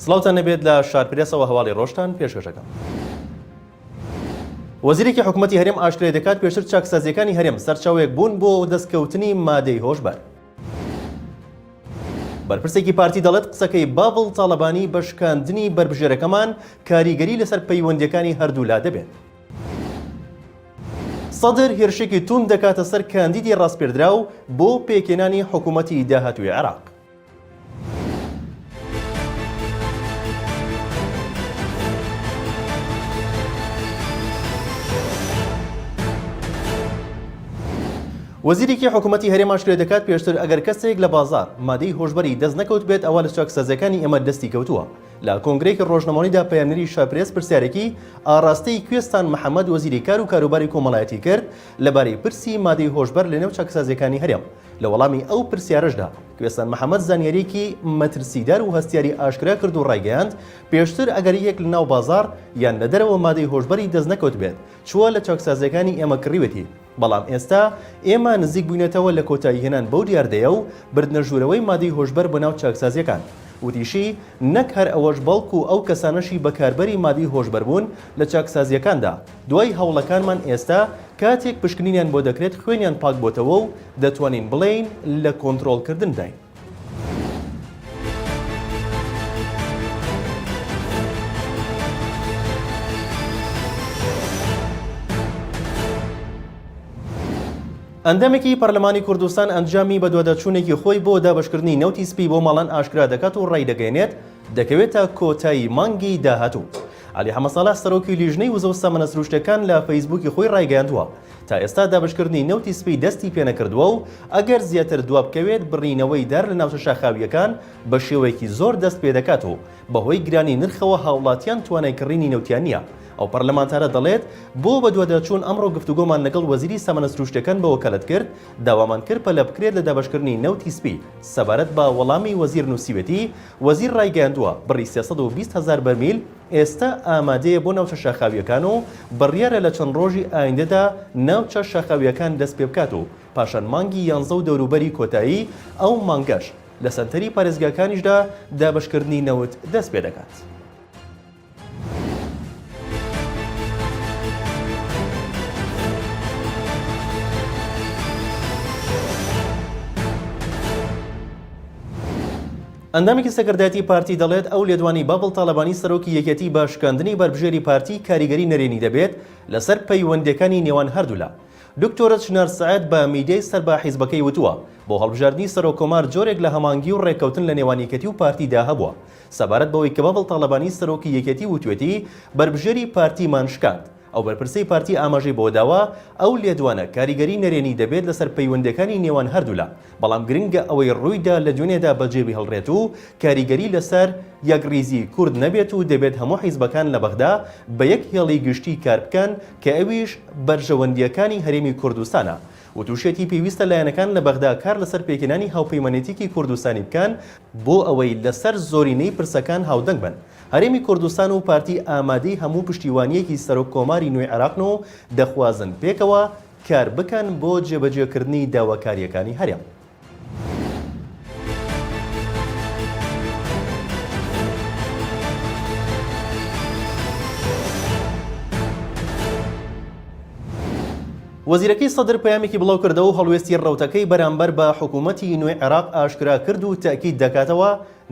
سڵاوتان نەبێت لە شارپرێسەوە هەواڵی ڕۆژتان پێشکەشەکەم. وەزیرێکی حکوومەتی هەرێم ئاشکرای دەکات پێشتر چاکسازیەکانی هەرێم سەرچاوێک بوون بۆ دەستکەوتنی مادەی هۆشبەر. بەرپرسێکی پارتی دەڵێت قسەکەی بابڵ تاڵەبانی بە شکاندنی بربژێرەکەمان کاریگەری لەسەر پەیوەندیەکانی هەردوولا دەبێت. سەدر هێرشێکی تون دەکاتە سەر کاندیدی ڕاستپێردراو بۆ پێکێنانی حکوومەتی داهاتووی عێراق. وەزیرێکی حکوومەتی هەرێم ئاشکرا دەکات پێشتر ئەگەر کەسێک لە بازار مادەی هۆشبەری دەست نەکەوت بێت ئەوە لە چاکسازیەکانی ئێمە دەستی کەوتووە. لە کۆنگرەیەکی ڕۆژنەمەوەیدا پەیامنەری شارپرێس پرسیارێکی ئاڕاستەی کوێستان محەممەد وەزیری کار و کاروباری کۆمەڵایەتی کرد لەبارەی پرسی مادەی هۆشبەر لە نێو چاکسازیەکانی هەرێم. لە وەڵامی ئەو پرسیارەشدا کوێستان محەممەد زانیاریکی مەترسیدار و هەستیاری ئاشکرا کرد و ڕایگەیاند پێشتر ئەگەر یەک لە ناو بازار یان لە دەرەوە مادەی هۆشبەری دەست نەکەوت بێت چووە لە چاکسازیەکانی ئێمە کڕیوەتی. بەڵام ئێستا ئێمە نزیک بووینەتەوە لە کۆتایی هێنان بەو دیاردەیە و بردنە ژوورەوەی مادەی هۆشبەر بە ناو چاکسازیەکان. وتیشی نەک هەر ئەوەش بەڵکو ئەو کەسانەشی بەکاربەری مادەی هۆشبەر بوون لە چاکسازیەکاندا دوای هەوڵەکانمان ئێستا کاتێک پشکنینیان بۆ دەکرێت خوێنیان پاک بۆتەوە و دەتوانین بڵێین لە کۆنتڕۆڵکردن داین. ئەندامێکی پەرلەمانی کوردستان ئەنجامی بە دواداچوونێکی خۆی بۆ دابەشکردنی نەوتی سپی بۆ ماڵان ئاشکرا دەکات و ڕای دەگەێنێت دەکەوێتە کۆتایی مانگی داهاتوو. علی حەمەدساڵح سەرۆکی لیژنەی وزە و سامانە سروشتەکان لە فەیسبووکی خۆی ڕایگەیاندووە تا ئێستا دابەشکردنی نەوتی سپی دەستی پێ نەکردووە و ئەگەر زیاتر دواب بکەوێت بڕینەوەی دار لە ناوچە شاخاویەکان بە شێوەیەکی زۆر دەست پێ دەکات و بەهۆی گرانی نرخەوە هاوڵاتیان توانایکردنی نەوتیان نییە. ئەو پەرلەمانتارە دەڵێت بۆ بە دواداچوون ئەمڕۆ گفتوگۆمان لەگەڵ وەزیری سامانە سروشتەکان بە وەکالەت کرد داوامان کرد پەلە بکرێت لە دابەشکردنی نەوتی سپی سەبارەت بە وەڵامی وەزیر نووسیوەتی وەزیر ڕایگەیاندووە بڕی 320,000 بەرمیل ئێستا ئامادەیە بۆ ناوچە شاخاویەکان و بڕیارە لە چەند ڕۆژی ئایندەدا ناوچە شاخاویەکان دەست پێ بکات و پاشان مانگی 11 و دەوروبەری کۆتایی ئەو مانگەش لە سەنتەری پارێزگاکانیشدا دابەشکردنی نەوت دەست پێ دەکات. ئەندامێکی سەکردایەتی پارتی دەڵێت ئەو لێدوانی بابڵ تاڵەبانی سەرۆکی یەکێتی بە شکاندنی بربژێری پارتی کاریگەری نەرێنی دەبێت لەسەر پەیوەندیەکانی نێوان هەردوولا. دکتۆرە چنار سەعەد بە میدیای سەر بە حیزبەکەی وتووە بۆ هەڵبژاردننی سەرۆکۆمار جۆرێک لە هەمانگی و ڕێککەوتن لە نێوان یەکێتی و پارتیدا هەبووە سەبارەت بەوەی کە بابڵ تاڵەبانی سەرۆکی یەکێتی وتوێتی بربژێری پارتیمان شکاند. ئەو بەرپرسەی پارتی ئاماژەی بۆ داوە ئەو لێدوانە کاریگەری نەرێنی دەبێت لەسەر پەیوەندەکانی نێوان هەردوولا بەڵام گرنگە ئەوەی ڕوویدا لە دوێنێدا بەجێبی هەڵڕێت و کاریگەری لەسەر یەکریزی کورد نەبێت و دەبێت هەموو حیزبەکان لە بەغدا بە یەک هێڵی گشتی کار بکەن کە ئەویش بەرژەوەندیەکانی هەرێمی کوردستانە و تووشێتی پێویستە لایەنەکان لە بەغدا کار لەسەر پێکێنانی هاوپەیمانێتیکی کوردستانی بکەن بۆ ئەوەی لەسەر زۆرینەی پرسەکان هاودەنگ بن. هەرێمی کوردستان و پارتی ئامادەی هەموو پشتیوانیەکی سەرۆککۆماری نوێی عێراقن و دەخوازن پێکەوە کار بکەن بۆ جێبەجێکردنی داواکاریەکانی هەرێم. وەزیرەکەی سەدر پەیامێکی بڵاو کردەوە و هەڵوێستی ڕەوتەکەی بەرامبەر بە حکوومەتی نوێی عێراق ئاشکرا کرد و تاکید دەکاتەوە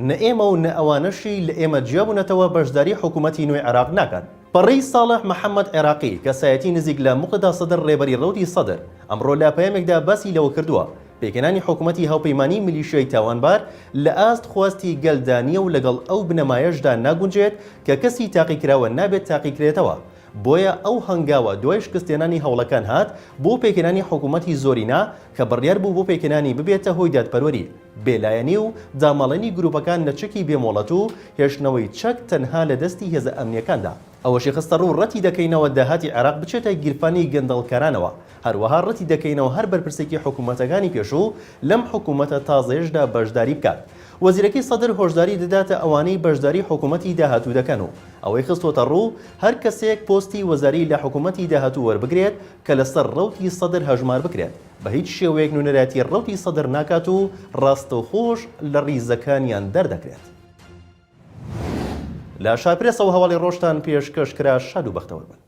نە ئێمە و نە ئەوانەشی لە ئێمە جیابوونەتەوە بەشداری حکوومەتی نوێی عێراق ناکەن. پەڕی ساڵح محەممەد عێراقی کەسایەتی نزیک لە موقدا سەدر ڕێبەری ڕەوتی سەدر ئەمڕۆ لە پەیامێکدا باسی لەوە کردووە پێکێنانی حکوومەتی هاوپەیمانی میلیشیای تاوانبار لە ئاست خواستی گەلدانیە و لەگەڵ ئەو بنەمایەشدا ناگونجێت کە کەسی تاقیکراوە نابێت تاقیکرێتەوە. بۆیە ئەو هەنگاوە دوای شکستێنانی هەوڵەکان هات بۆ پێکێنانی حکوومەتی زۆرینا کە بڕیار بوو بۆ پێکێنانی ببێتە هۆی دادپەروەری بێلایەنی و دامەڵێنی گروپەکان لە چەکی بێمۆڵەت و هێشتنەوەی چەک تەنها لە دەستی هێزە ئەمنیەکاندا. ئەوەشی خستە ڕوو ڕەتی دەکەینەوە داهاتی عێراق بچێتە گیرفانی گەندەڵکارانەوە. هەروەها ڕەتی دەکەینەوە هەر بەرپرسێکی حکوومەتەکانی پێشوو لەم حکوومەتە تازەیەشدا بەشداری بکات. وەزیرەکەی سەدر هۆشداری دەداتە ئەوانەی بەشداری حکوومەتی داهاتوو دەکەن و ئەوەی خستۆتە ڕوو هەر کەسێک پۆستی وەزاری لە حکوومەتی داهاتوو وەربگرێت کە لەسەر ڕەوتی سەدر هەژمار بکرێت بە هیچ شێوەیەک نونەراتی ڕەوتی سەدر ناکات و ڕاستەوخۆش لە ڕیزەکانیان دەردەکرێت. لە شاپرێسەوە هەواڵی ڕۆژتان پێشکەش کرا. شاد و بەختەوە بن.